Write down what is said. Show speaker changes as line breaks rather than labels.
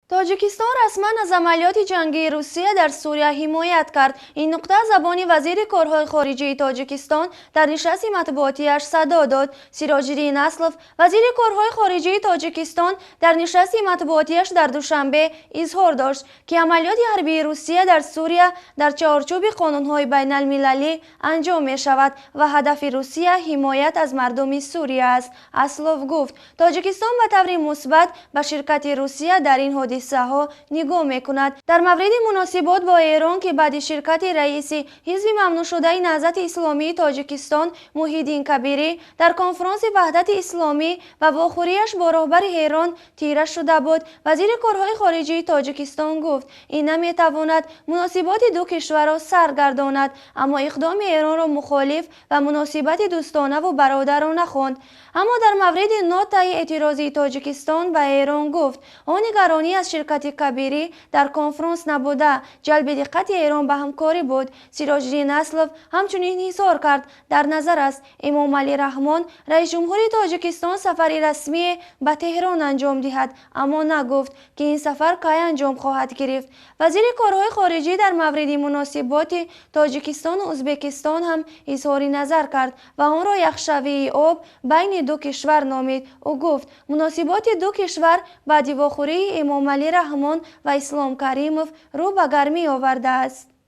تاجیکستان رسما از عملیات جنگی روسیه در سوریه حمایت کرد. این نکته زبانی وزیر کارهای خارجه تاجیکستان در نشست مطبوعاتیش صدا داد. سیراجدین اسلف وزیر کارهای خارجه تاجیکستان در نشست مطبوعاتیش در دوشنبه اظهار داشت که عملیات حربی روسیه در سوریه در چارچوب قانونهای بین المللی انجام می شود و هدف روسیه حمایت از مردم سوریه است. اسلف گفت تاجیکستان به طور مثبت به شرکت روسیه در این حادثه ها نگاه میکند. در مورد مناسبات با ایران که بعد شرکت رئیس حزب ممنوع شده نهضت اسلامی تاجیکستان محیدین کبیری در کنفرانس وحدت اسلامی و واخوریش با رهبر ایران تیره شده بود، وزیر کارهای خارجه تاجیکستان گفت این نمیتواند مناسبات دو کشور را سرگرداند، اما اقدام ایران را مخالف و مناسبت دوستانه و برادرانه خواند. اما در مورد نوت اعتراضی تاجیکستان به ایران گفت آن نگرانی از شرکت کبیری در کنفرانس نبوده، جلب دقت ایران به همکاری بود. سیراجدین اسلف همچنین اظهار کرد در نظر است امام علی رحمان رئیس جمهور تاجیکستان سفری رسمی به تهران انجام دهد، اما نگفت که این سفر کی انجام خواهد گرفت. وزیر کارهای خارجه در مورد مناسبات تاجیکستان و ازبکستان هم اظهار نظر کرد و آن را یخشوی آب بین دو کشور نامید. او گفت مناسبات دو کشور بعد واخوری امام علی رحمان و اسلام کریموف رو به گرمی آورده است.